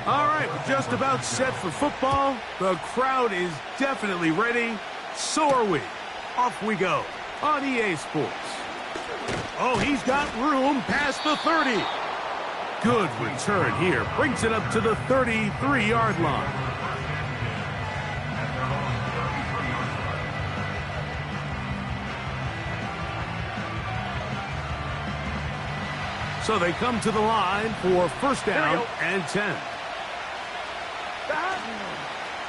All right, we're just about set for football. The crowd is definitely ready. So are we. Off we go on EA Sports. Oh, he's got room past the 30. Good return here. Brings it up to the 33-yard line. So they come to the line for first down and 10.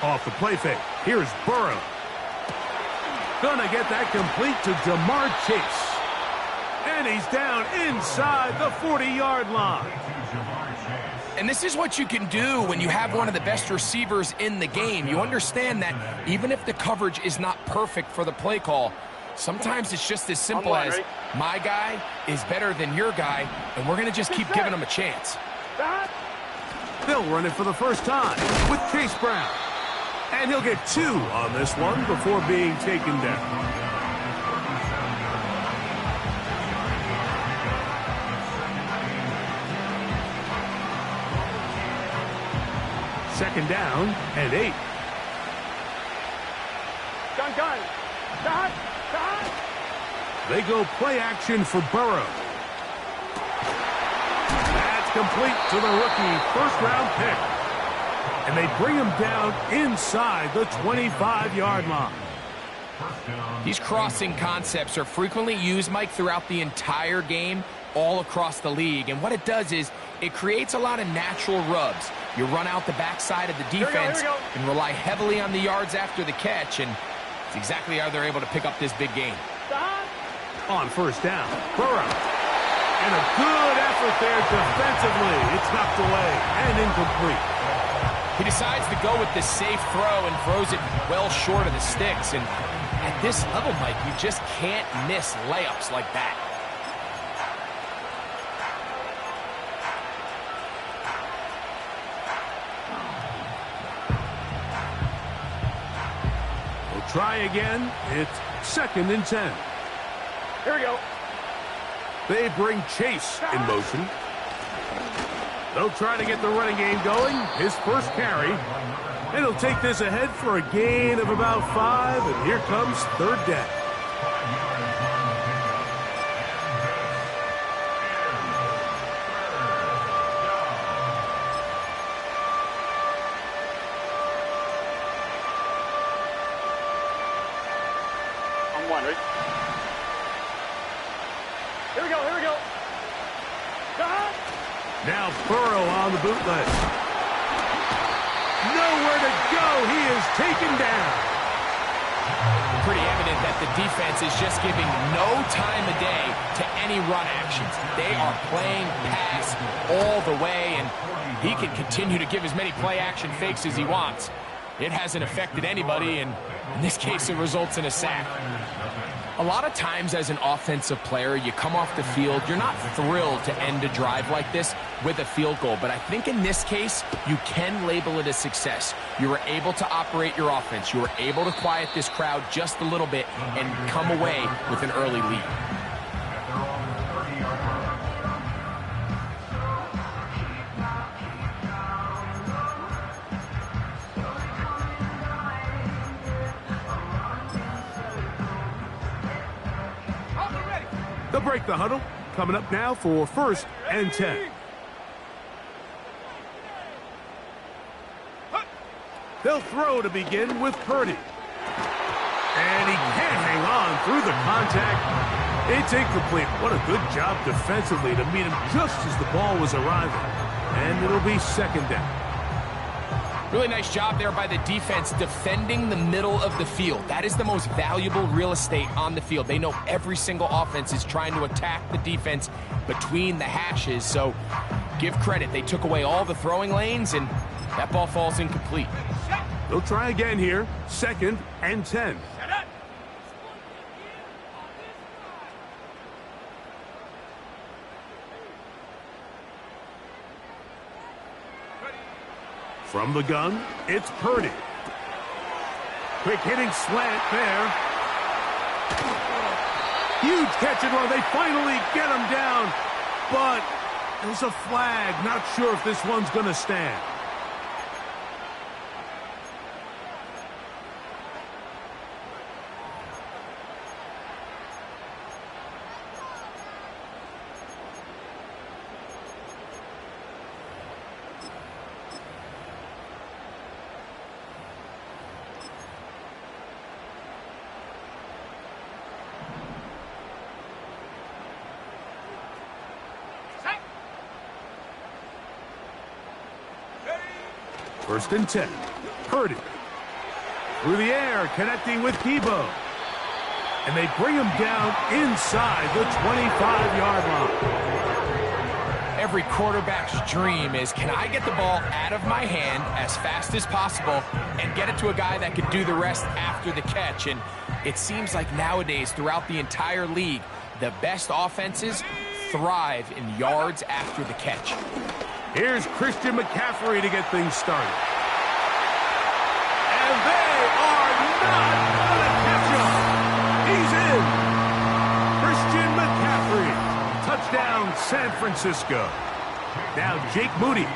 Off the play fake. Here's Burrow. Gonna get that complete to Jamar Chase. And he's down inside the 40-yard line. And this is what you can do when you have one of the best receivers in the game. You understand that even if the coverage is not perfect for the play call, sometimes it's just as simple as my guy is better than your guy, and we're going to just keep giving him a chance. They'll run it for the first time with Chase Brown. And he'll get 2 on this one before being taken down. Second down and 8. They go play action for Burrow. That's complete to the rookie first-round pick. And they bring him down inside the 25-yard line. These crossing concepts are frequently used, Mike, throughout the entire game, all across the league. And what it does is it creates a lot of natural rubs. You run out the backside of the defense and rely heavily on the yards after the catch, and it's exactly how they're able to pick up this big gain. On first down, Burrow. And a good effort there defensively. It's knocked away and incomplete. He decides to go with the safe throw and throws it well short of the sticks. And at this level, Mike, you just can't miss layups like that. We'll try again. It's second and 10. Here we go. They bring Chase in motion. They'll try to get the running game going. His first carry. And he'll take this ahead for a gain of about 5. And here comes third down. I'm wondering. Here we go, here we go. Now Burrow on the bootleg. Nowhere to go. He is taken down. Pretty evident that the defense is just giving no time of day to any run actions. They are playing pass all the way, and he can continue to give as many play-action fakes as he wants. It hasn't affected anybody, and in this case, it results in a sack. A lot of times as an offensive player, you come off the field, you're not thrilled to end a drive like this with a field goal. But I think in this case, you can label it a success. You were able to operate your offense. You were able to quiet this crowd just a little bit and come away with an early lead. They'll break the huddle. Coming up now for first and 10. They'll throw to begin with Purdy. And he can't hang on through the contact. It's incomplete. What a good job defensively to meet him just as the ball was arriving. And it'll be second down. Really nice job there by the defense defending the middle of the field. That is the most valuable real estate on the field. They know every single offense is trying to attack the defense between the hashes. So give credit. They took away all the throwing lanes, and that ball falls incomplete. They'll try again here. Second and 10. From the gun, it's Purdy. Quick hitting slant there. Huge catch and run. They finally get him down. But there's a flag. Not sure if this one's going to stand. First and 10. Purdy. Through the air, connecting with Debo. And they bring him down inside the 25-yard line. Every quarterback's dream is, can I get the ball out of my hand as fast as possible and get it to a guy that can do the rest after the catch? And it seems like nowadays, throughout the entire league, the best offenses thrive in yards after the catch. Here's Christian McCaffrey to get things started. And they are not going to catch him. He's in. Christian McCaffrey. Touchdown, San Francisco. Now Jake Moody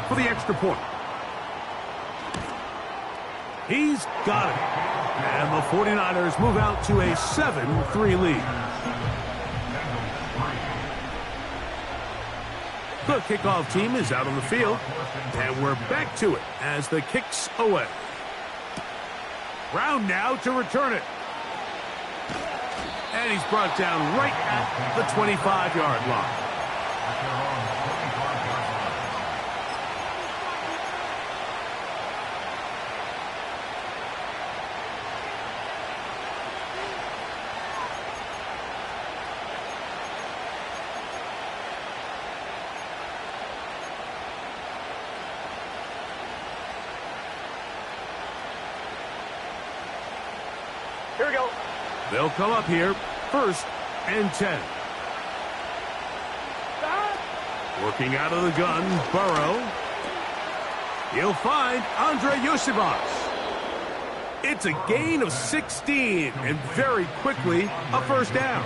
for the extra point. He's got it. And the 49ers move out to a 7-3 lead. The kickoff team is out on the field. And we're back to it as the kick's away. Brown now to return it. And he's brought down right at the 25-yard line. Here we go. They'll come up here, first and 10. Working out of the gun, Burrow. He'll find Andre Yosibas. It's a gain of 16, and very quickly, a first down.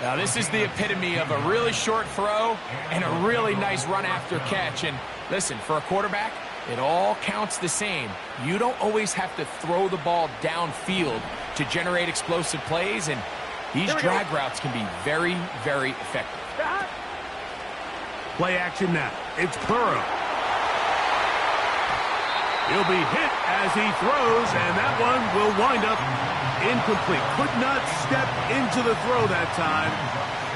Now, this is the epitome of a really short throw and a really nice run after catch. And listen, for a quarterback, it all counts the same. You don't always have to throw the ball downfield to generate explosive plays, and these drag routes can be very, very effective. Play action now. It's Burrow. He'll be hit as he throws, and that one will wind up incomplete. Could not step into the throw that time.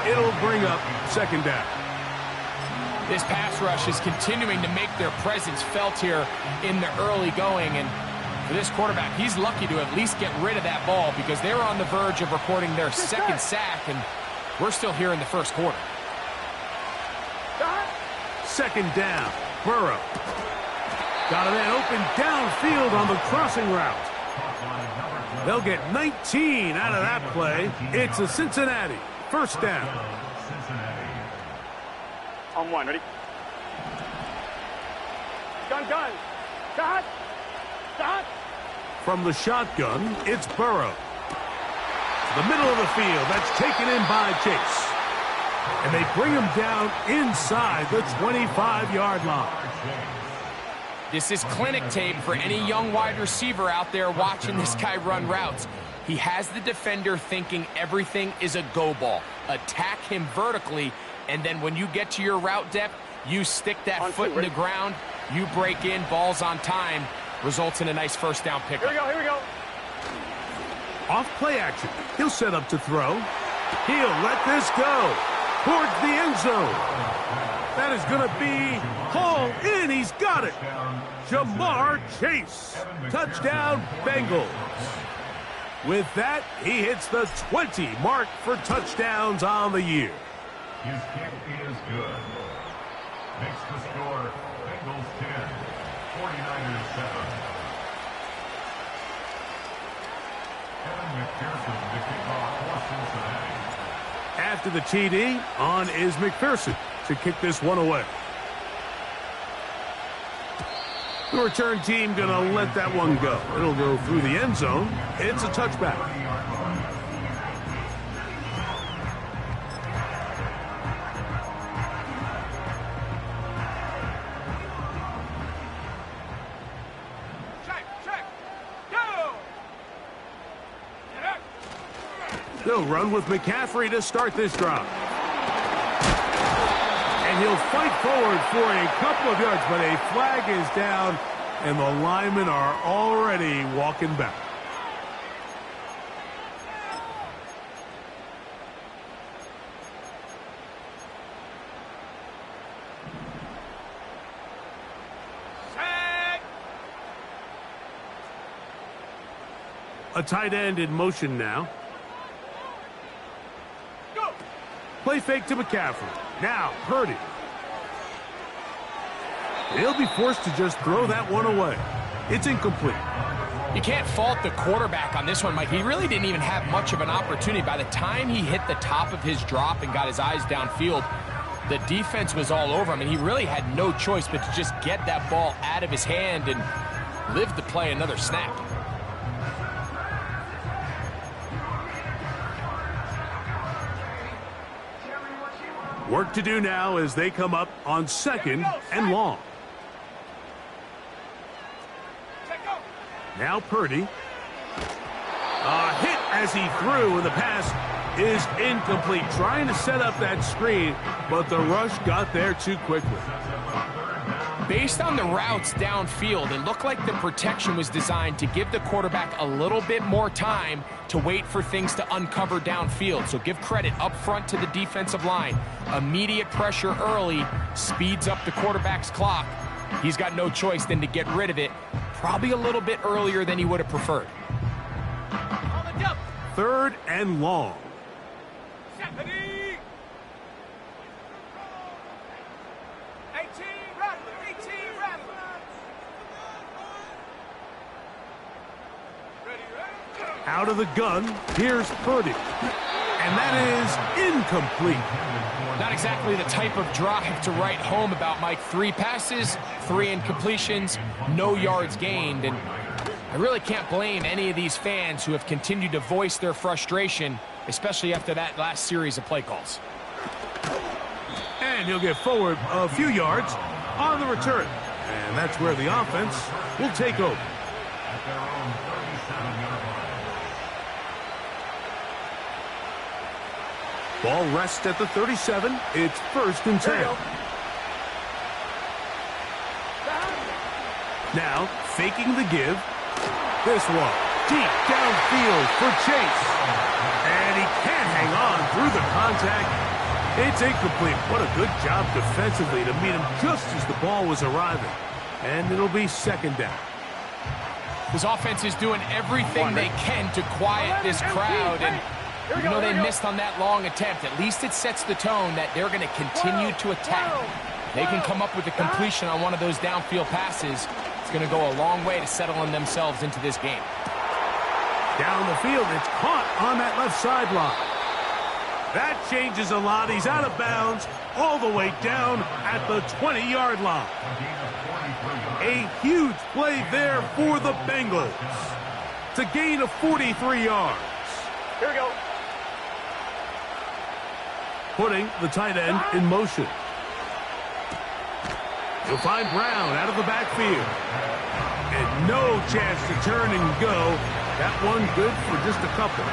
It'll bring up second down. This pass rush is continuing to make their presence felt here in the early going, and for this quarterback, he's lucky to at least get rid of that ball because they were on the verge of recording their second sack, and we're still here in the first quarter. Second down, Burrow. Got a man open downfield on the crossing route. They'll get 19 out of that play. It's a Cincinnati first down. On one, ready? Gun. Shot. From the shotgun, it's Burrow. The middle of the field, that's taken in by Chase. And they bring him down inside the 25-yard line. This is clinic tape for any young wide receiver out there watching this guy run routes. He has the defender thinking everything is a go ball. Attack him vertically, and then when you get to your route depth, you stick that foot in the ground, you break in, balls on time, results in a nice first down pickup. Here we go. Off play action. He'll set up to throw. He'll let this go towards the end zone. That is going to be hauled in. He's got it. Jamar Chase. Touchdown, Bengals. With that, he hits the 20 mark for touchdowns on the year. His kick is good. Makes the score Bengals 10, 49ers 7. Kevin McPherson to kick off for Cincinnati. After the TD, on is McPherson to kick this one away. The return team going to let that one go. It'll go through the end zone. It's a touchback. They'll run with McCaffrey to start this drive. And he'll fight forward for a couple of yards, but a flag is down, and the linemen are already walking back. A tight end in motion now. Go. Play fake to McCaffrey. Now, Purdy. He'll be forced to just throw that one away. It's incomplete. You can't fault the quarterback on this one, Mike. He really didn't even have much of an opportunity. By the time he hit the top of his drop and got his eyes downfield, the defense was all over him, and he really had no choice but to just get that ball out of his hand and live to play another snap. Work to do now as they come up on 2nd and long. Now Purdy. A hit as he threw, and the pass is incomplete. Trying to set up that screen, but the rush got there too quickly. Based on the routes downfield, it looked like the protection was designed to give the quarterback a little bit more time to wait for things to uncover downfield. So give credit up front to the defensive line. Immediate pressure early speeds up the quarterback's clock. He's got no choice than to get rid of it, probably a little bit earlier than he would have preferred. 3rd and long. Out of the gun, here's Purdy. And that is incomplete. Not exactly the type of drive to write home about, Mike. 3 passes, 3 incompletions, no yards gained. And I really can't blame any of these fans who have continued to voice their frustration, especially after that last series of play calls. And he'll get forward a few yards on the return. And that's where the offense will take over. Ball rests at the 37. It's 1st and 10. Now, faking the give. This one, deep downfield for Chase. And he can't hang on through the contact. It's incomplete. What a good job defensively to meet him just as the ball was arriving. And it'll be 2nd down. This offense is doing everything they can to quiet this crowd, and even though they missed on that long attempt, at least it sets the tone that they're going to continue to attack. They can come up with a completion on one of those downfield passes. It's going to go a long way to settling themselves into this game. Down the field, it's caught on that left sideline. That changes a lot. He's out of bounds all the way down at the 20-yard line. A huge play there for the Bengals to gain of 43 yards. Here we go. Putting the tight end in motion. He'll find Brown out of the backfield. And no chance to turn and go. That one good for just a couple.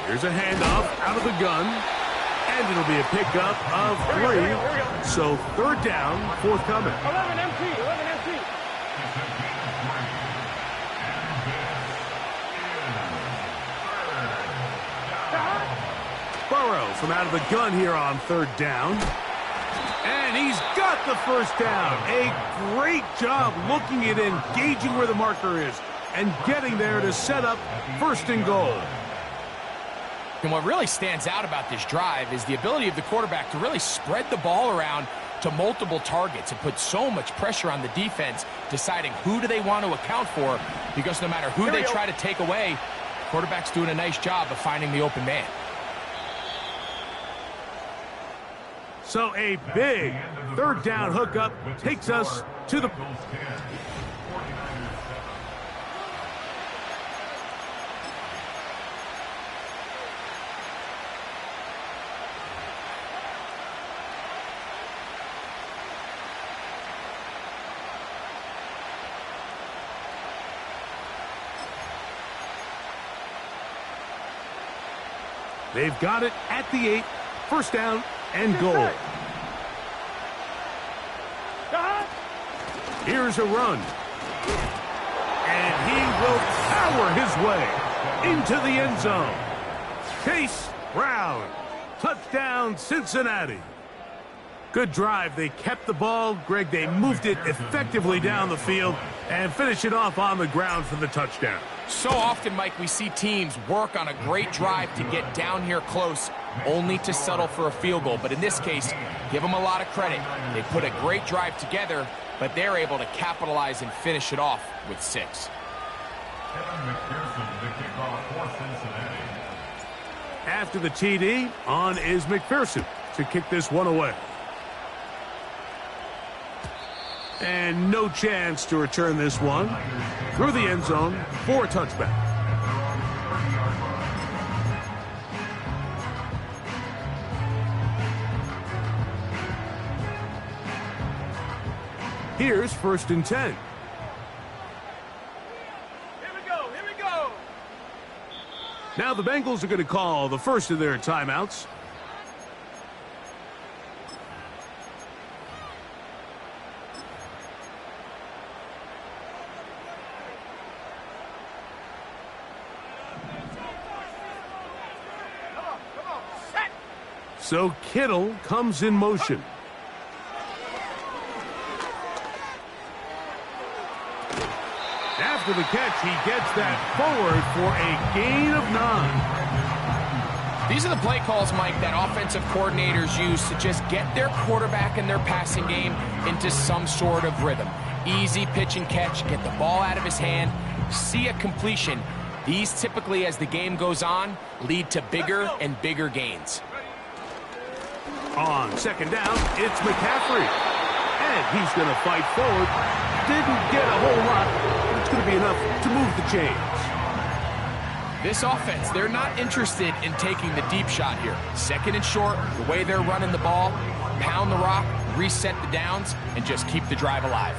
Here's a handoff out of the gun, and it'll be a pickup of 3. So 3rd down, forthcoming. 11 empty, 11 empty. Burrow from out of the gun here on 3rd down. And he's got the 1st down. A great job looking at engaging where the marker is and getting there to set up 1st and goal. And what really stands out about this drive is the ability of the quarterback to really spread the ball around to multiple targets and put so much pressure on the defense, deciding who do they want to account for, because no matter who they try to take away, quarterback's doing a nice job of finding the open man. So a big 3rd down hookup takes us to the... They've got it at the 8, 1st down and goal. Here's a run. And he will power his way into the end zone. Chase Brown. Touchdown, Cincinnati. Good drive. They kept the ball. Greg, they moved it effectively down the field and finish it off on the ground for the touchdown. So often, Mike, we see teams work on a great drive to get down here close, only to settle for a field goal. But in this case, give them a lot of credit. They put a great drive together, but they're able to capitalize and finish it off with 6. After the TD, on is McPherson to kick this one away. And no chance to return this one through the end zone for a touchback. Here's 1st and 10. Here we go. Here we go. Now the Bengals are going to call the first of their timeouts. So Kittle comes in motion. After the catch, he gets that forward for a gain of 9. These are the play calls, Mike, that offensive coordinators use to just get their quarterback and their passing game into some sort of rhythm. Easy pitch and catch, get the ball out of his hand, see a completion. These typically, as the game goes on, lead to bigger and bigger gains. On 2nd down, it's McCaffrey. And he's going to fight forward. Didn't get a whole lot, but it's going to be enough to move the chains. This offense, they're not interested in taking the deep shot here. 2nd and short, the way they're running the ball, pound the rock, reset the downs, and just keep the drive alive.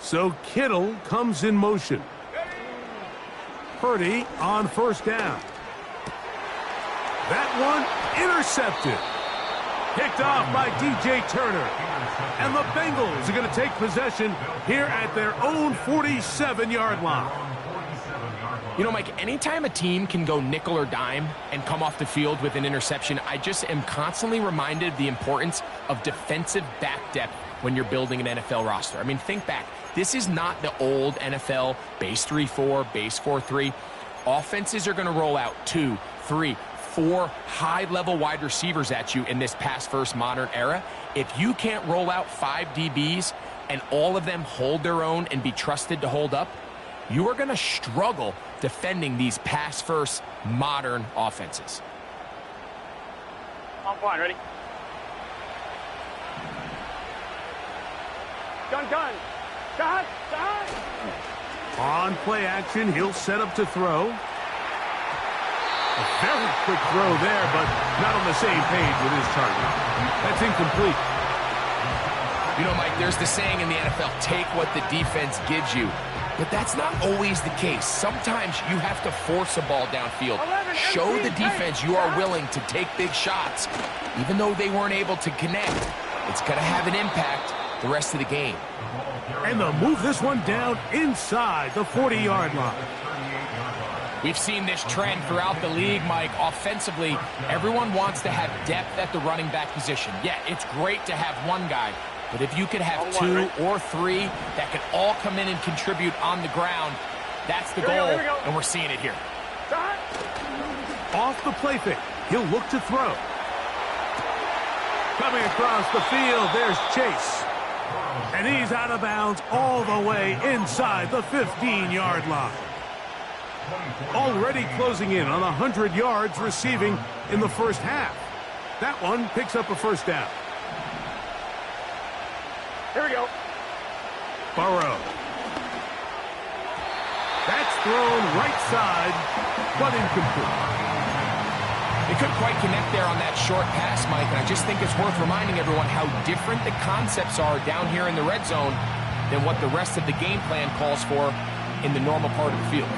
So Kittle comes in motion. Purdy on 1st down. That one intercepted. Picked off by DJ Turner. And the Bengals are going to take possession here at their own 47-yard line. You know, Mike, anytime a team can go nickel or dime and come off the field with an interception, I just am constantly reminded of the importance of defensive back depth when you're building an NFL roster. I mean, think back. This is not the old NFL base 3-4, base 4-3. Offenses are going to roll out 2, 3, 4 high-level wide receivers at you in this pass-first modern era. If you can't roll out 5 DBs and all of them hold their own and be trusted to hold up, you are going to struggle defending these pass-first modern offenses. On point, ready? Gun. Gun. On play action, he'll set up to throw. A very quick throw there, but not on the same page with his target. That's incomplete. You know, Mike, there's the saying in the NFL, take what the defense gives you. But that's not always the case. Sometimes you have to force a ball downfield. Show the defense you are willing to take big shots. Even though they weren't able to connect, it's going to have an impact the rest of the game. And they'll move this one down inside the 40-yard line. We've seen this trend throughout the league, Mike. Offensively, everyone wants to have depth at the running back position. Yeah, it's great to have one guy, but if you could have 2 or 3 that can all come in and contribute on the ground, that's the goal, and we're seeing it here. Off the play fake, he'll look to throw. Coming across the field, there's Chase. And he's out of bounds all the way inside the 15-yard line. Already closing in on 100 yards receiving in the first half. That one picks up a 1st down. Here we go. Burrow. That's thrown right side, but incomplete. They couldn't quite connect there on that short pass, Mike, and I just think it's worth reminding everyone how different the concepts are down here in the red zone than what the rest of the game plan calls for in the normal part of the field.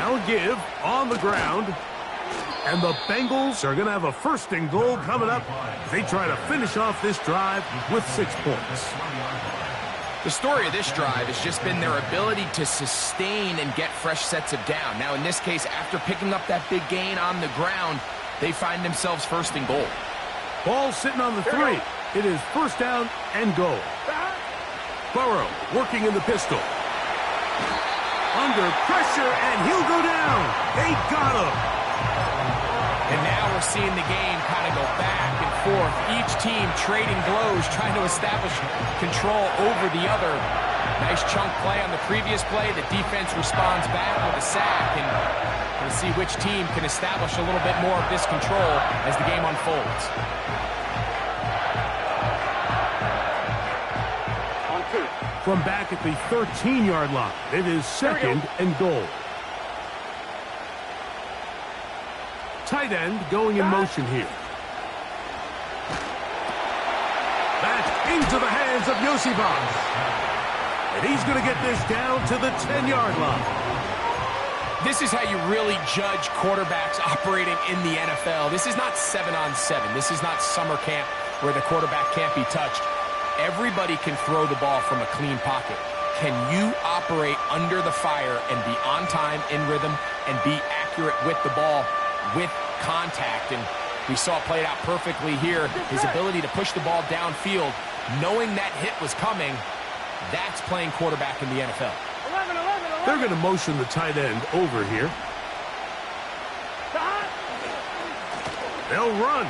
Now a give on the ground. And the Bengals are going to have a 1st and goal coming up. They try to finish off this drive with 6 points. The story of this drive has just been their ability to sustain and get fresh sets of down. Now, in this case, after picking up that big gain on the ground, they find themselves 1st and goal. Ball sitting on the 3. It is 1st down and goal. Burrow working in the pistol. Under pressure, and he'll go down. They got him. And now we're seeing the game kind of go back and forth. Each team trading blows, trying to establish control over the other. Nice chunk play on the previous play. The defense responds back with a sack. And we'll see which team can establish a little bit more of this control as the game unfolds. From back at the 13-yard line, it is 2nd and goal. Tight end going in motion here. Back into the hands of Yosibas. And he's going to get this down to the 10-yard line. This is how you really judge quarterbacks operating in the NFL. This is not 7-on-7. This is not summer camp where the quarterback can't be touched. Everybody can throw the ball from a clean pocket. Can you operate under the fire and be on time, in rhythm, and be accurate with the ball, with contact? And we saw it played out perfectly here. His ability to push the ball downfield, knowing that hit was coming, that's playing quarterback in the NFL. 11. They're going to motion the tight end over here. They'll run.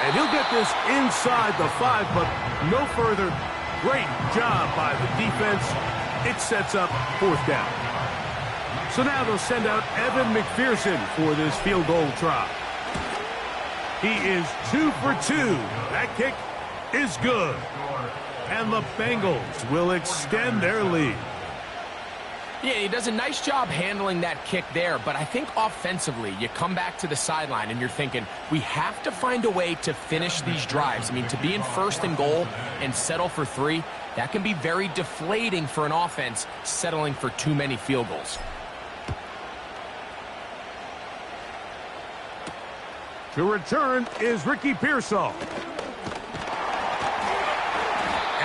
And he'll get this inside the 5, but no further. Great job by the defense. It sets up 4th down. So now they'll send out Evan McPherson for this field goal try. He is 2 for 2. That kick is good. And the Bengals will extend their lead. Yeah, he does a nice job handling that kick there, but I think offensively, you come back to the sideline and you're thinking, we have to find a way to finish these drives. I mean, to be in 1st and goal and settle for 3, that can be very deflating for an offense settling for too many field goals. To return is Ricky Pearsall.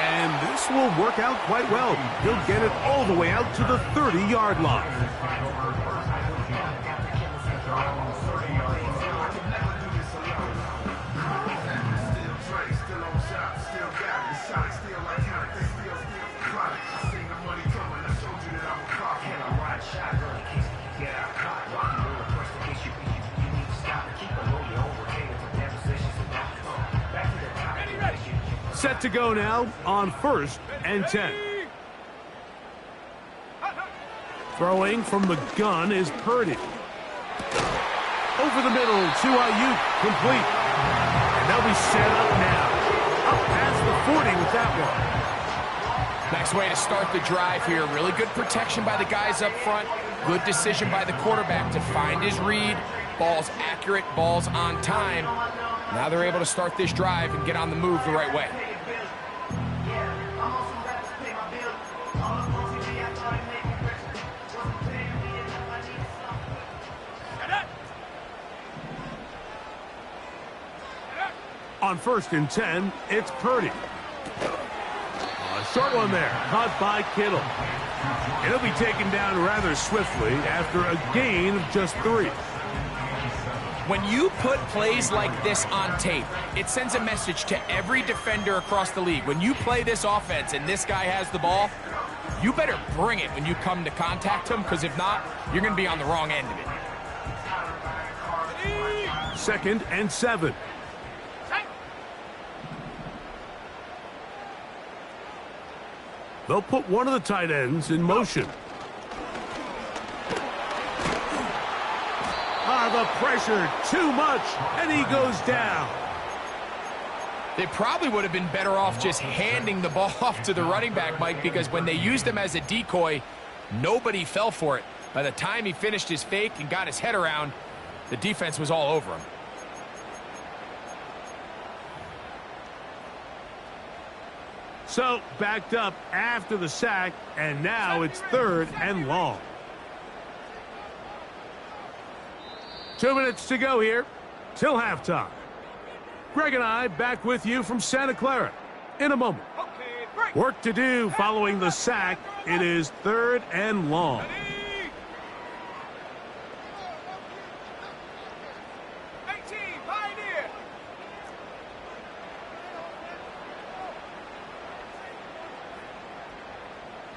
And this will work out quite well. He'll get it all the way out to the 30-yard line. Set to go now on 1st and 10. Throwing from the gun is Purdy. Over the middle to Ayuk, complete. And they'll be set up now. Up past the 40 with that one. Nice way to start the drive here. Really good protection by the guys up front. Good decision by the quarterback to find his read. Ball's accurate, ball's on time. Now they're able to start this drive and get on the move the right way. On 1st and 10, it's Purdy. A short one there, caught by Kittle. It'll be taken down rather swiftly after a gain of just 3. When you put plays like this on tape, it sends a message to every defender across the league. When you play this offense and this guy has the ball, you better bring it when you come to contact him, because if not, you're going to be on the wrong end of it. 2nd and 7. They'll put one of the tight ends in motion. The pressure, too much, and he goes down. They probably would have been better off just handing the ball off to the running back, Mike, because when they used him as a decoy, nobody fell for it. By the time he finished his fake and got his head around, the defense was all over him. So, backed up after the sack, and now it's 3rd and long. 2 minutes to go here till halftime. Greg and I back with you from Santa Clara in a moment. Okay, break. Work to do following the sack. It is 3rd and long. Ready? 18, Pioneer.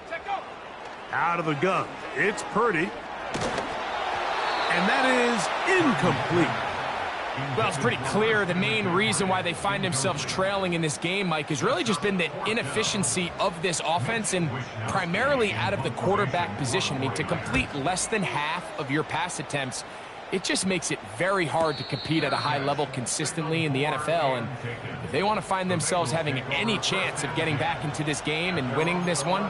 Check go. Out of the gun. It's Purdy. And that is incomplete. Well, it's pretty clear the main reason why they find themselves trailing in this game, Mike, has really just been the inefficiency of this offense and primarily out of the quarterback position. I mean, to complete less than half of your pass attempts, it just makes it very hard to compete at a high level consistently in the NFL. And if they want to find themselves having any chance of getting back into this game and winning this one,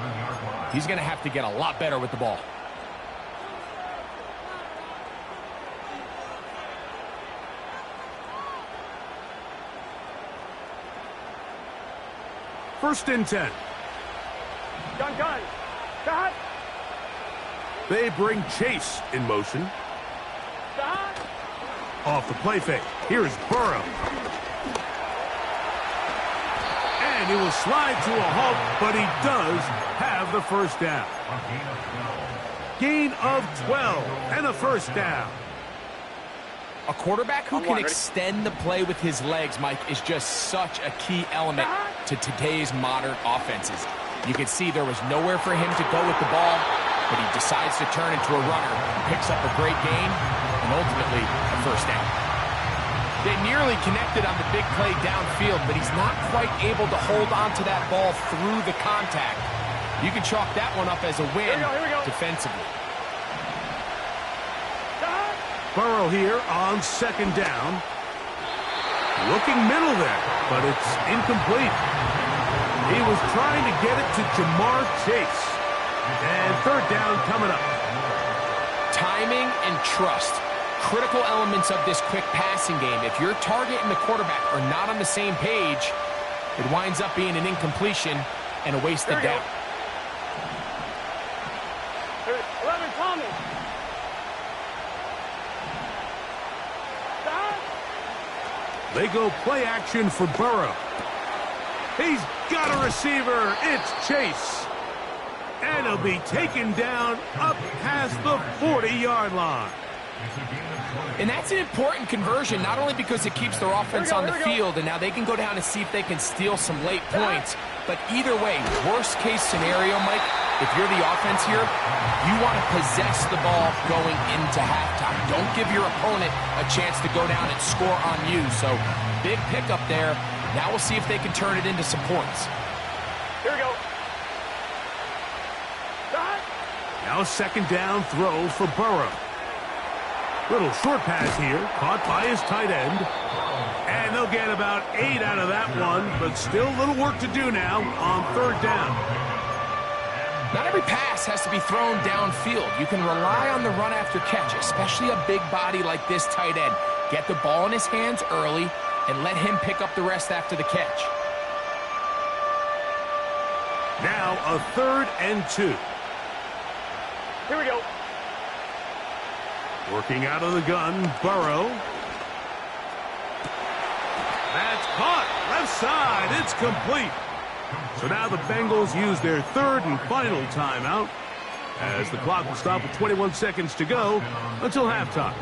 he's going to have to get a lot better with the ball. First and 10. Gun. Cut. They bring Chase in motion. Cut. Off the play fake. Here is Burrow. And he will slide to a halt, but he does have the first down. Gain of 12 and a first down. A quarterback who can extend the play with his legs, Mike, is just such a key element to today's modern offenses. You can see there was nowhere for him to go with the ball, but he decides to turn into a runner, picks up a great gain, and ultimately a first down. They nearly connected on the big play downfield, but he's not quite able to hold on to that ball through the contact. You can chalk that one up as a win defensively. Burrow here on second down. Looking middle there, but it's incomplete. He was trying to get it to Jamar Chase. And third down coming up. Timing and trust. Critical elements of this quick passing game. If your target and the quarterback are not on the same page, it winds up being an incompletion and a wasted down. 11, Tommy. They go play action for Burrow. He's got a receiver. It's Chase. And he'll be taken down up past the 40-yard line. And that's an important conversion, not only because it keeps their offense on the field, and now they can go down and see if they can steal some late points. But either way, worst case scenario, Mike, if you're the offense here, you want to possess the ball going into halftime. Don't give your opponent a chance to go down and score on you. So big pickup there. Now we'll see if they can turn it into some points. Here we go. Now second down throw for Burrow. Little short pass here, caught by his tight end. And they'll get about 8 out of that one, but still a little work to do now on third down. Not every pass has to be thrown downfield. You can rely on the run after catch, especially a big body like this tight end. Get the ball in his hands early and let him pick up the rest after the catch. Now a 3rd and 2. Here we go. Working out of the gun, Burrow. That's caught. Left side. It's complete. So now the Bengals use their 3rd and final timeout as the clock will stop with 21 seconds to go until halftime.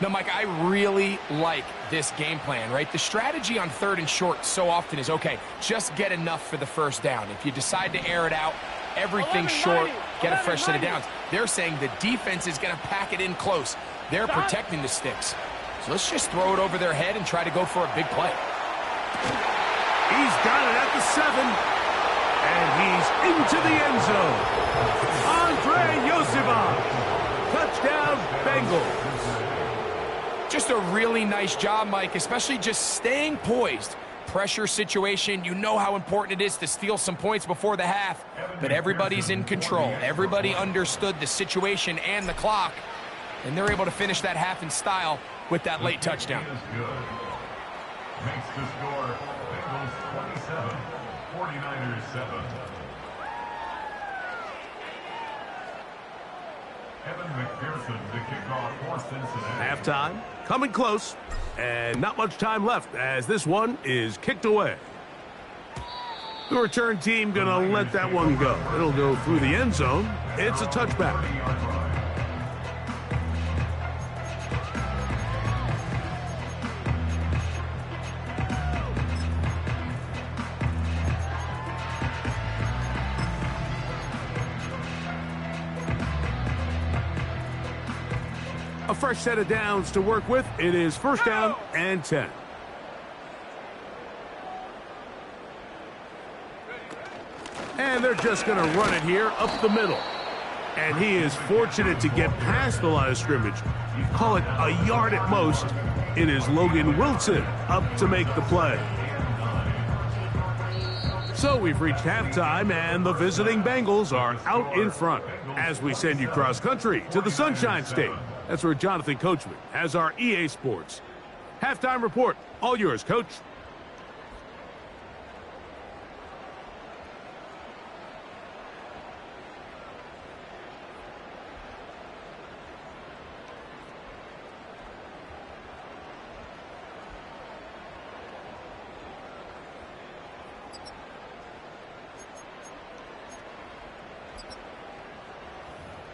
Now, Mike, I really like this game plan, right? The strategy on 3rd and short so often is, okay, just get enough for the first down. If you decide to air it out, everything short, get a fresh set of downs. They're saying the defense is going to pack it in close. They're protecting the sticks. So let's just throw it over their head and try to go for a big play. He's got it at the 7. And he's into the end zone. Andre Yosifov. Touchdown, Bengals. Just a really nice job, Mike, especially just staying poised. Pressure situation, you know how important it is to steal some points before the half, but everybody's in control. Everybody understood the situation and the clock, and they're able to finish that half in style with that late touchdown. Makes the score Bengals 27, 49ers 7. Evan McPherson to kick off for Cincinnati. Halftime, coming close, and not much time left as this one is kicked away. The return team going to let that one go. It'll go through the end zone. It's a touchback. A fresh set of downs to work with. It is first down and 10. And they're just going to run it here up the middle. And he is fortunate to get past the line of scrimmage. You call it a yard at most. It is Logan Wilson up to make the play. So we've reached halftime, and the visiting Bengals are out in front as we send you cross-country to the Sunshine State. That's where Jonathan Coachman has our EA Sports halftime report. All yours, Coach.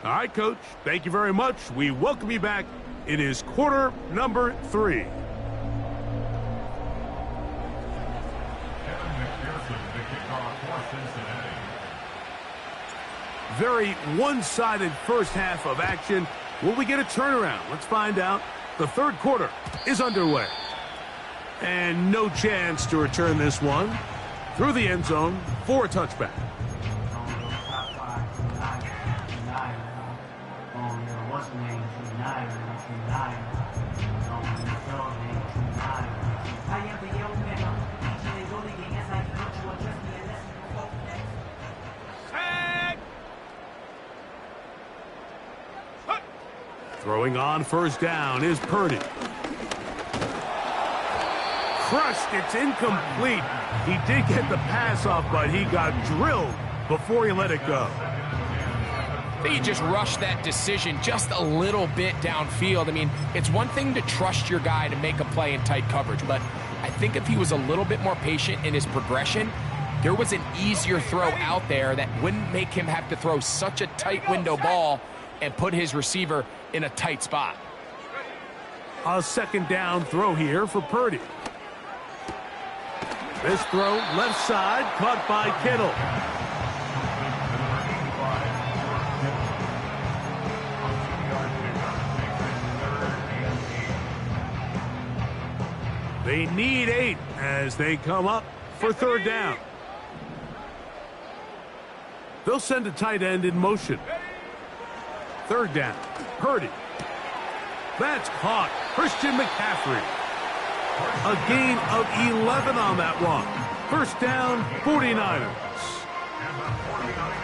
All right, Coach. Thank you very much. We welcome you back. It is quarter number 3. Evan McPherson to kick off for Cincinnati. Very one-sided first half of action. Will we get a turnaround? Let's find out. The third quarter is underway. And no chance to return this one through the end zone for a touchback. Throwing on first down is Purdy. Crushed. It's incomplete. He did get the pass off, but he got drilled before he let it go. I think he just rushed that decision just a little bit downfield. I mean, it's one thing to trust your guy to make a play in tight coverage, but I think if he was a little bit more patient in his progression, there was an easier throw out there that wouldn't make him have to throw such a tight window ball and put his receiver in a tight spot. A second down throw here for Purdy. This throw left side caught by Kittle. They need 8 as they come up for third down. They'll send a tight end in motion. Third down, Purdy. That's caught. Christian McCaffrey. A gain of 11 on that one. First down, 49ers.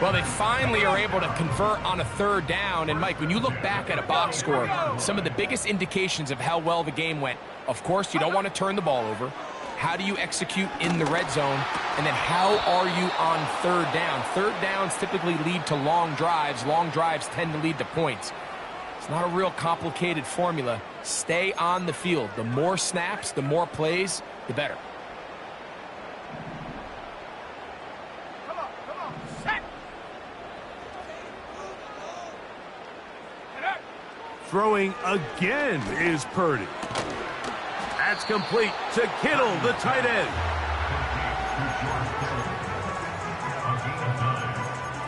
Well, they finally are able to convert on a third down. And, Mike, when you look back at a box score, some of the biggest indications of how well the game went, of course, you don't want to turn the ball over. How do you execute in the red zone? And then how are you on third down? Third downs typically lead to long drives. Long drives tend to lead to points. It's not a real complicated formula. Stay on the field. The more snaps, the more plays, the better. Come on, set. Throwing again is Purdy. That's complete to Kittle, the tight end.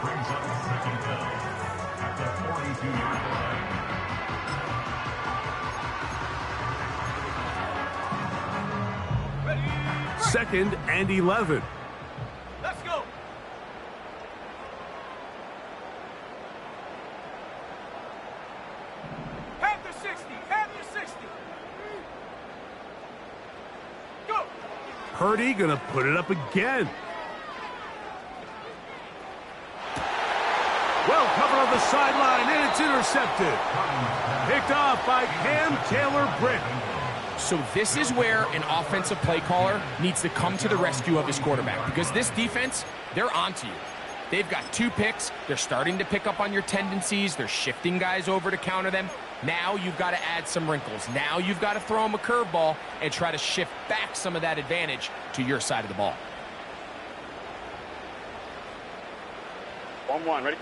Brings up second down at the 42-yard line. Second and 11. Let's go. Have the 60. Have the 60. Go. Purdy gonna put it up again. Well covered on the sideline, and it's intercepted. Picked off by Cam Taylor-Britt. So this is where an offensive play caller needs to come to the rescue of his quarterback, because this defense, they're onto you. They've got 2 picks. They're starting to pick up on your tendencies. They're shifting guys over to counter them. Now you've got to add some wrinkles. Now you've got to throw them a curveball and try to shift back some of that advantage to your side of the ball. 1-1, ready?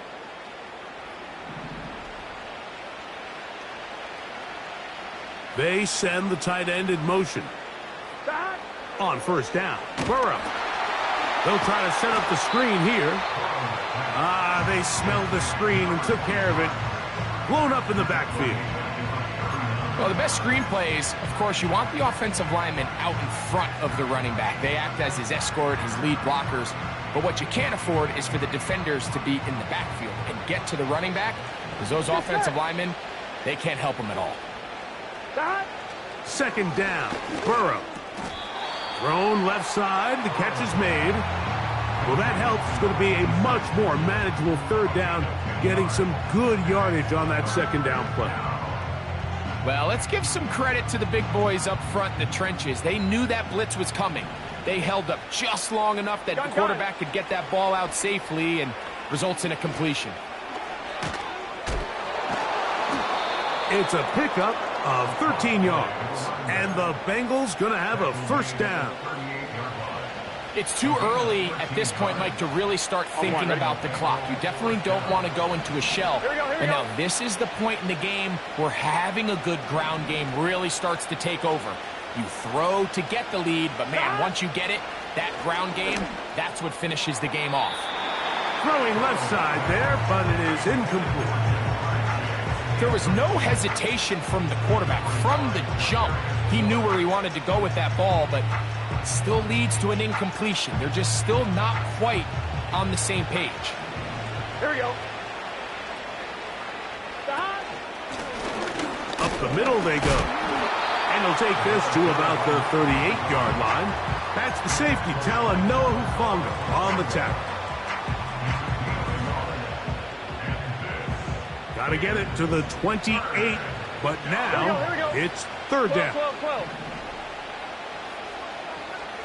They send the tight end in motion. On first down, Burrow. They'll try to set up the screen here. They smelled the screen and took care of it. Blown up in the backfield. Well, the best screen plays, of course, you want the offensive lineman out in front of the running back. They act as his escort, his lead blockers. But what you can't afford is for the defenders to be in the backfield and get to the running back, because those offensive linemen, they can't help them at all. Second down, Burrow. Thrown left side, the catch is made. Well, that helps. It's going to be a much more manageable third down, getting some good yardage on that second down play. Well, let's give some credit to the big boys up front in the trenches. They knew that blitz was coming. They held up just long enough that the quarterback could get that ball out safely, and results in a completion. It's a pickup of 13 yards, and the Bengals going to have a first down. It's too early at this point, Mike, to really start thinking about the clock. You definitely don't want to go into a shell. And now this is the point in the game where having a good ground game really starts to take over. You throw to get the lead, but man, once you get it, that ground game, that's what finishes the game off. Throwing left side there, but it is incomplete. There was no hesitation from the quarterback. From the jump, he knew where he wanted to go with that ball, but it still leads to an incompletion. They're just still not quite on the same page. Here we go. Up the middle they go. And they'll take this to about the 38-yard line. That's the safety, Talanoa Hufanga on the tackle. Got to get it to the 28, but now it's third down. 12.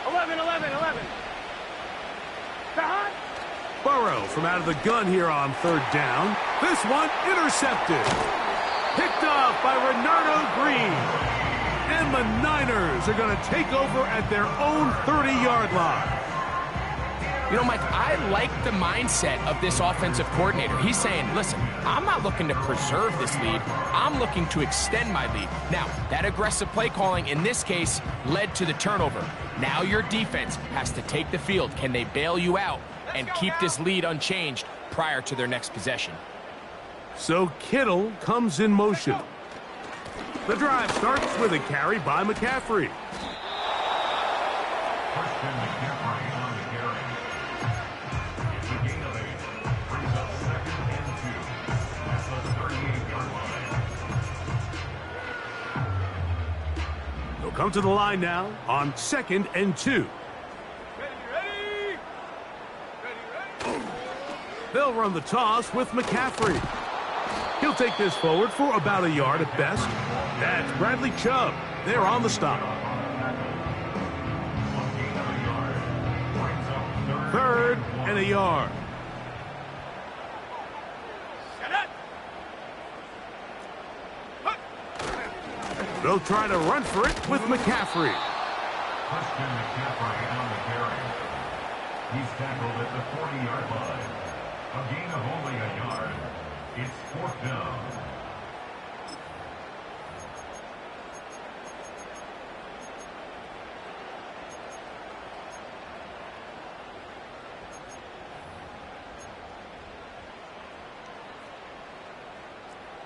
11. Burrow from out of the gun here on third down. This one intercepted. Picked off by Renardo Green. And the Niners are going to take over at their own 30-yard line. You know, Mike, I like the mindset of this offensive coordinator. He's saying, listen, I'm not looking to preserve this lead. I'm looking to extend my lead. Now, that aggressive play calling in this case led to the turnover. Now your defense has to take the field. Can they bail you out and keep this lead unchanged prior to their next possession? So Kittle comes in motion. The drive starts with a carry by McCaffrey. Christian McCaffrey on the carry. It's a gain of 8. Brings up 2nd and 2. That's the 38-yard line. They'll come to the line now on 2nd and 2. Ready. They'll run the toss with McCaffrey. He'll take this forward for about a yard at best. That's Bradley Chubb. They're on the stop. Third and a yard. They'll try to run for it with McCaffrey. Christian McCaffrey on the carry. He's tackled at the 40-yard line. A gain of only a yard. It's 4th down.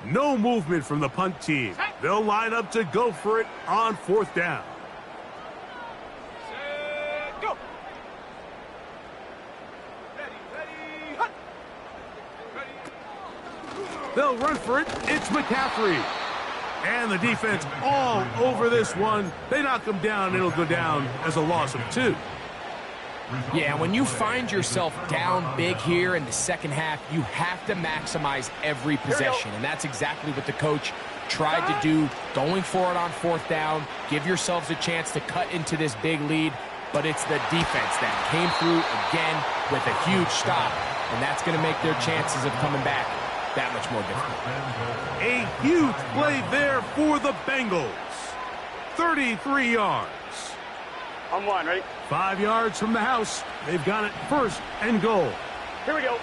No movement from the punt team. They'll line up to go for it on 4th down. Set, go. Ready. They'll run for it. It's McCaffrey. And the defense all over this one. They knock him down. It'll go down as a loss of 2. Yeah, when you find yourself down big here in the second half, you have to maximize every possession. And that's exactly what the coach tried to do, going for it on 4th down. Give yourselves a chance to cut into this big lead. But it's the defense that came through again with a huge stop and that's going to make their chances of coming back that much more difficult. A huge play there for the Bengals. 33 yards. On one, ready? 5 yards from the house. They've got it first and goal. Here we go.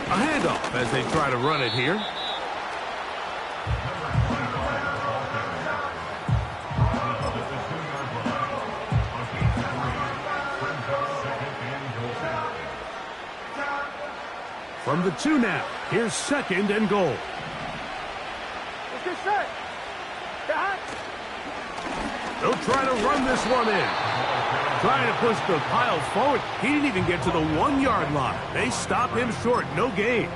A handoff as they try to run it here. From the 2 now, here's second and goal. Let's get set. They'll try to run this one in. Trying to push the pile forward. He didn't even get to the 1-yard line. They stop him short. No gain.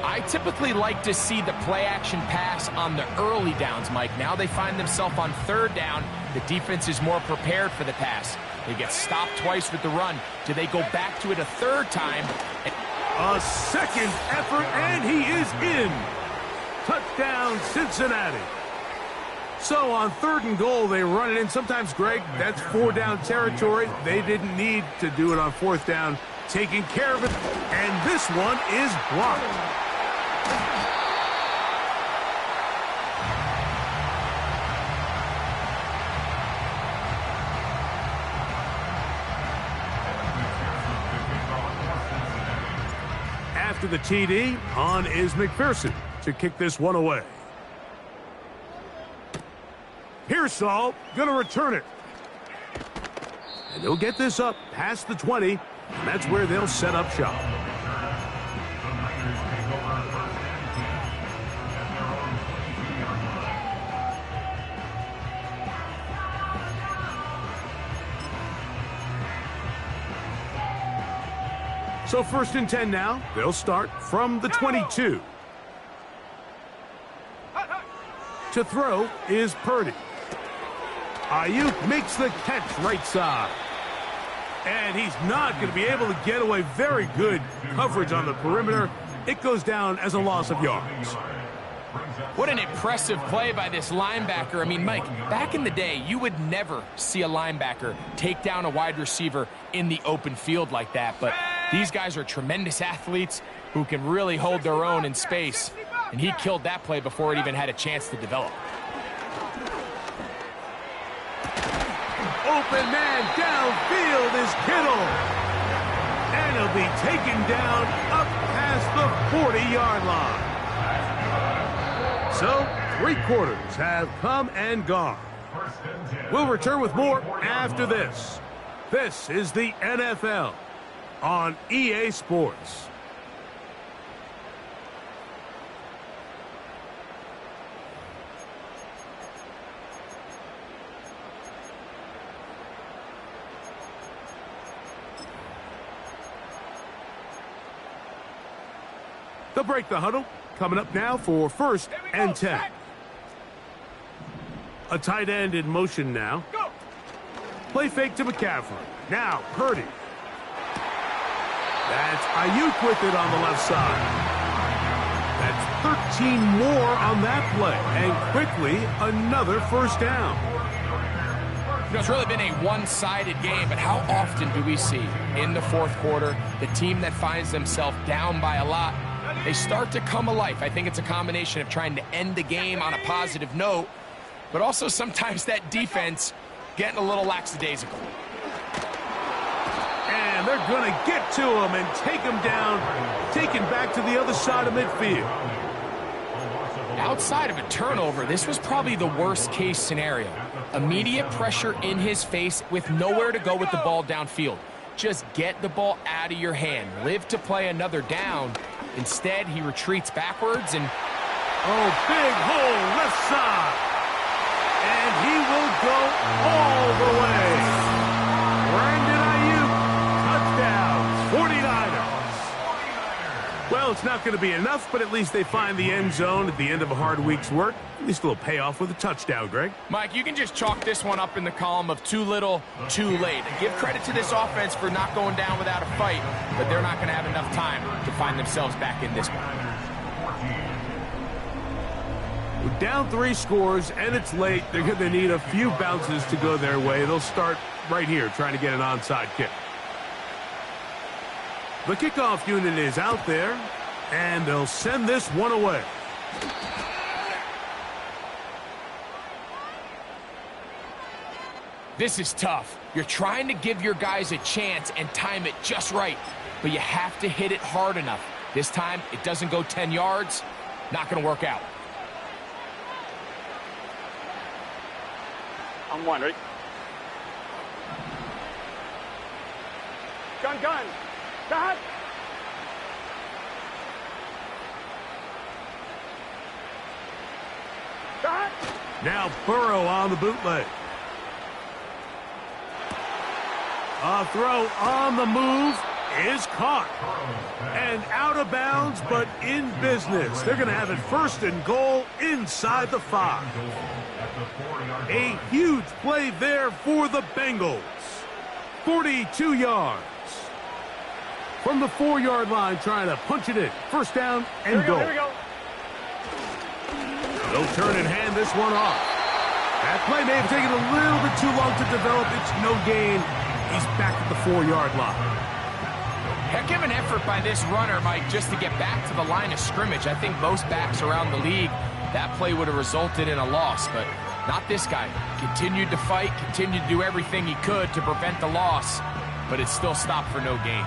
I typically like to see the play-action pass on the early downs, Mike. Now they find themselves on 3rd down. The defense is more prepared for the pass. They get stopped twice with the run. Do they go back to it a 3rd time? A second effort, and he is in. Touchdown, Cincinnati. So on 3rd and goal, they run it in. Sometimes, Greg, that's 4-down territory. They didn't need to do it on 4th down. Taking care of it, and this one is blocked. After the TD, on is McPherson to kick this one away. Pearsall going to return it. And they'll get this up past the 20, and that's where they'll set up shop. So 1st and 10 now. They'll start from the 22. To throw is Purdy. Ayuk makes the catch right side. And he's not going to be able to get away. Very good coverage on the perimeter. It goes down as a loss of yards. What an impressive play by this linebacker. I mean, Mike, back in the day, you would never see a linebacker take down a wide receiver in the open field like that. But these guys are tremendous athletes who can really hold their own in space. And he killed that play before it even had a chance to develop. Open man downfield is Kittle. And he'll be taken down up past the 40-yard line. So, 3 quarters have come and gone. We'll return with more after this. This is the NFL on EA Sports. They'll break the huddle. Coming up now for 1st and 10. A tight end in motion now. Play fake to McCaffrey. Now Purdy. That's Ayuk with it on the left side. That's 13 more on that play. And quickly, another 1st down. You know, it's really been a one-sided game, but how often do we see in the 4th quarter the team that finds themselves down by a lot, they start to come alive? I think it's a combination of trying to end the game on a positive note, but also sometimes that defense getting a little lackadaisical. And they're going to get to him and take him down, taken back to the other side of midfield. Outside of a turnover, this was probably the worst-case scenario. Immediate pressure in his face with nowhere to go with the ball downfield. Just get the ball out of your hand. Live to play another down. Instead, he retreats backwards and... Oh, big hole left side. And he will go all the way. Brandon Ayuk, touchdown, 49ers. Well, it's not going to be enough, but at least they find the end zone at the end of a hard week's work. At least a little payoff with a touchdown, Greg. Mike, you can just chalk this one up in the column of too little, too late. Give credit to this offense for not going down without a fight, but they're not going to have enough time to find themselves back in this one. We're down 3 scores, and it's late. They're going to need a few bounces to go their way. They'll start right here trying to get an onside kick. The kickoff unit is out there, and they'll send this one away. This is tough. You're trying to give your guys a chance and time it just right, but you have to hit it hard enough. This time, it doesn't go 10 yards. Not going to work out. On one, ready? Gun, gun. Got. Got. Now Burrow on the bootleg. A throw on the move is caught. And out of bounds, but in business. They're going to have it first and goal inside the 5. A huge play there for the Bengals. 42 yards. From the 4-yard line, trying to punch it in. First down and goal. Here we go. They'll turn and hand this one off. That play may have taken a little bit too long to develop. It's no gain. He's back at the 4-yard line. Heck of an effort by this runner, Mike, just to get back to the line of scrimmage. I think most backs around the league, that play would have resulted in a loss, but not this guy. Continued to fight, continued to do everything he could to prevent the loss, but it still stopped for no gain.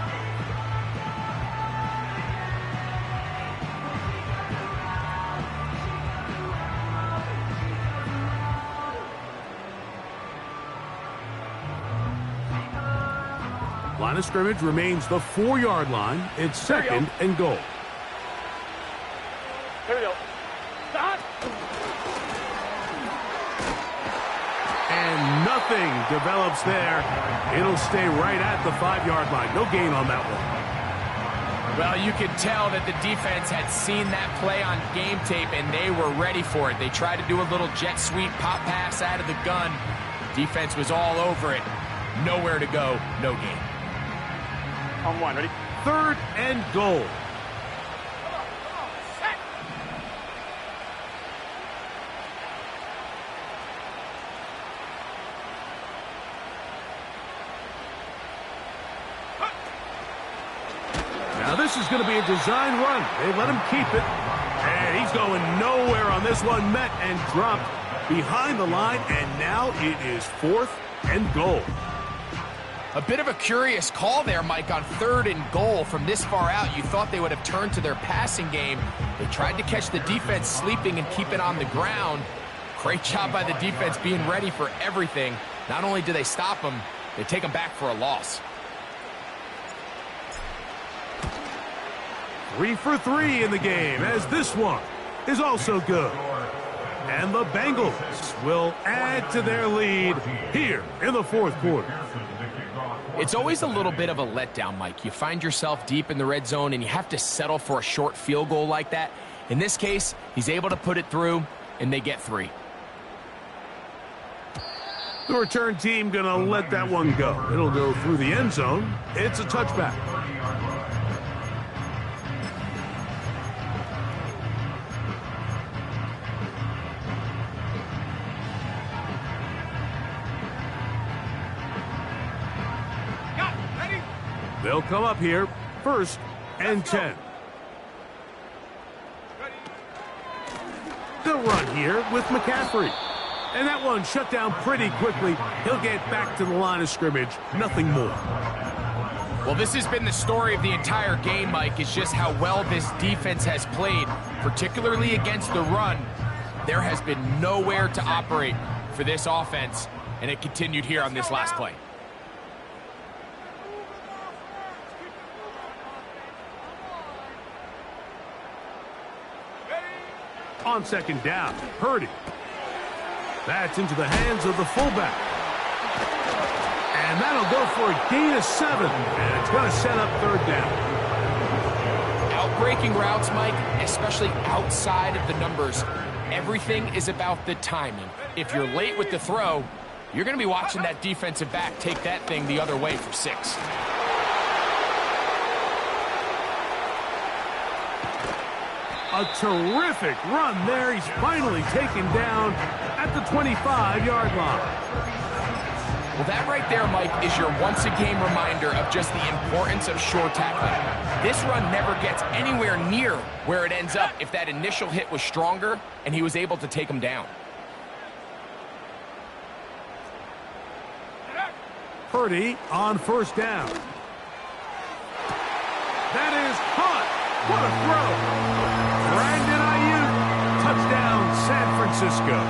Line of scrimmage remains the 4-yard line. It's second and goal. Here we go. Stop. And nothing develops there. It'll stay right at the 5-yard line. No gain on that one. Well, you could tell that the defense had seen that play on game tape, and they were ready for it. They tried to do a little jet sweep pop pass out of the gun. Defense was all over it. Nowhere to go, no gain. On one, ready? Third and goal. Now this is going to be a design run. They let him keep it. And he's going nowhere on this one. Met and dropped behind the line. And now it is 4th and goal. A bit of a curious call there, Mike, on 3rd and goal from this far out. You thought they would have turned to their passing game. They tried to catch the defense sleeping and keep it on the ground. Great job by the defense being ready for everything. Not only do they stop them, they take them back for a loss. 3 for 3 in the game, as this one is also good. And the Bengals will add to their lead here in the 4th quarter. It's always a little bit of a letdown, Mike. You find yourself deep in the red zone and you have to settle for a short field goal like that. In this case, he's able to put it through, and they get 3. The return team going to let that one go. It'll go through the end zone. It's a touchback. They'll come up here, 1st and 10. They'll run here with McCaffrey. And that one shut down pretty quickly. He'll get back to the line of scrimmage. Nothing more. Well, this has been the story of the entire game, Mike. It's just how well this defense has played, particularly against the run. There has been nowhere to operate for this offense, and it continued here on this last play. On 2nd down, Purdy. That's into the hands of the fullback. And that'll go for a gain of 7. And it's going to set up 3rd down. Outbreaking routes, Mike, especially outside of the numbers, everything is about the timing. If you're late with the throw, you're going to be watching that defensive back take that thing the other way for 6. A terrific run there. He's finally taken down at the 25-yard line. Well, that right there, Mike, is your once-a-game reminder of just the importance of short tackling. This run never gets anywhere near where it ends up if that initial hit was stronger and he was able to take him down. Purdy on first down. That is caught. What a throw. Brandon Ayuk, touchdown San Francisco.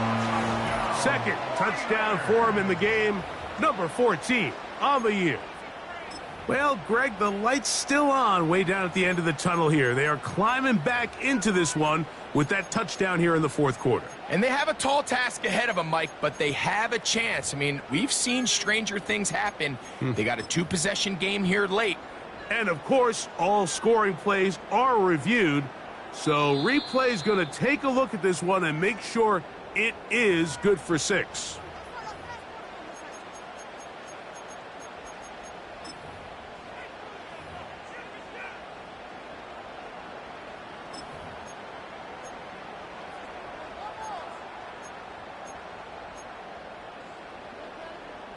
Second touchdown for him in the game, number 14 on the year. Well, Greg, the light's still on way down at the end of the tunnel here. They are climbing back into this one with that touchdown here in the fourth quarter. And they have a tall task ahead of them, Mike, but they have a chance. I mean, we've seen stranger things happen. They got a two-possession game here late. And, of course, all scoring plays are reviewed. So replay is going to take a look at this one and make sure it is good for 6.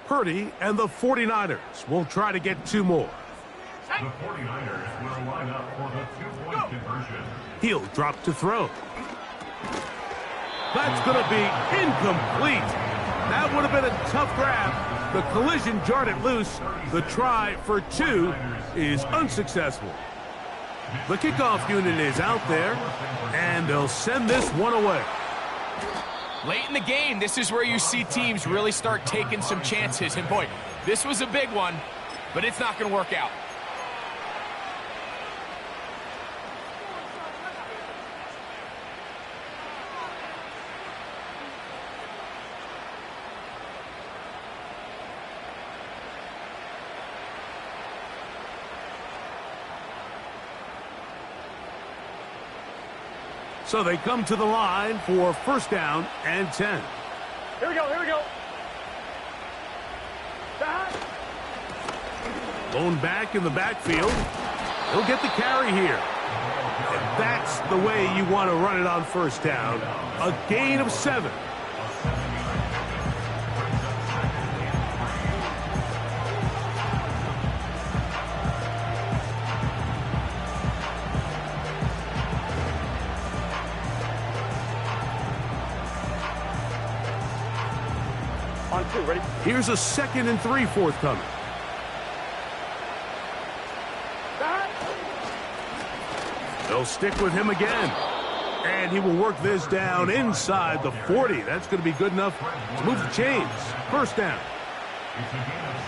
Purdy and the 49ers will try to get 2 more. The 49ers will line up for the two-point conversion. He'll drop to throw. That's going to be incomplete. That would have been a tough grab. The collision jarred it loose. The try for 2 is unsuccessful. The kickoff unit is out there, and they'll send this one away. Late in the game, this is where you see teams really start taking some chances. And, boy, this was a big one, but it's not going to work out. So they come to the line for first down and 10. Here we go, here we go. Lone back in the backfield. He'll get the carry here. And that's the way you want to run it on first down. A gain of 7. On 2, ready? Here's a 2nd and 3 forthcoming. They'll stick with him again. And he will work this down inside the 40. That's going to be good enough to move the chains. First down.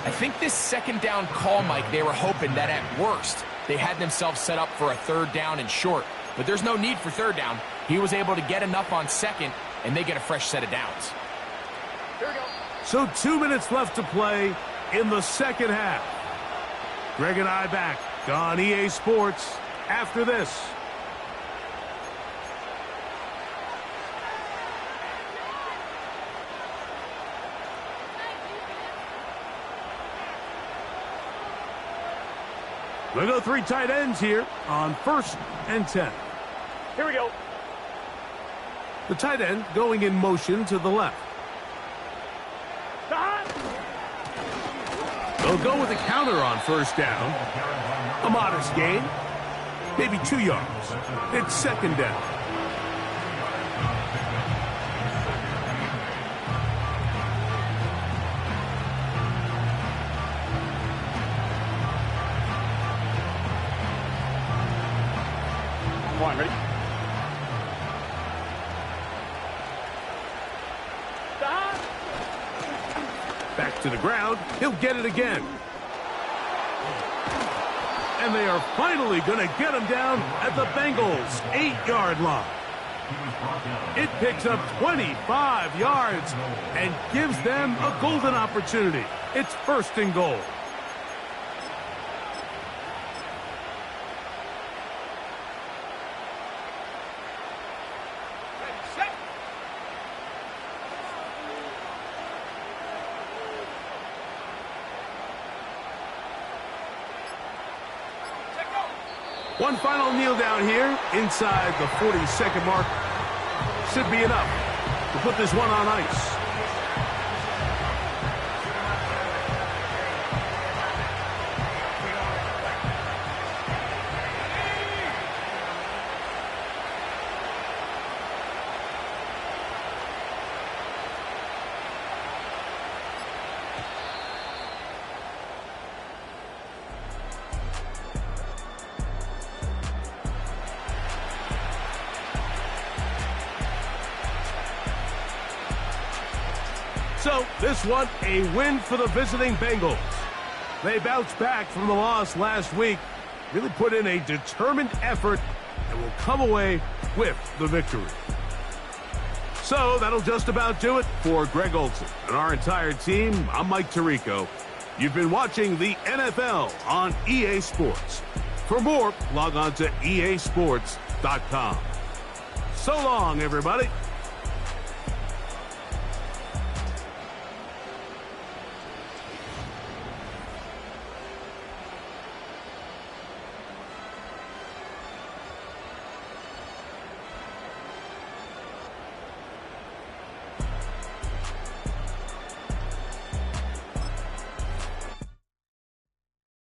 I think this second down call, Mike, they were hoping that at worst they had themselves set up for a third down and short. But there's no need for third down. He was able to get enough on second, and they get a fresh set of downs. Here we go. So 2 minutes left to play in the second half. Greg and I back on EA Sports after this. We'll go 3 tight ends here on first and 10. Here we go. The tight end going in motion to the left. They'll go with a counter on first down. A modest gain. Maybe 2 yards. It's second down. One, ready? Back to the ground. He'll get it again. And they are finally going to get him down at the Bengals' 8-yard line. It picks up 25 yards and gives them a golden opportunity. It's first and goal. One final kneel down here inside the 40-second mark. Should be enough to put this one on ice. So, this one, a win for the visiting Bengals. They bounced back from the loss last week, really put in a determined effort, and will come away with the victory. So, that'll just about do it for Greg Olson and our entire team. I'm Mike Tirico. You've been watching the NFL on EA Sports. For more, log on to easports.com. So long, everybody.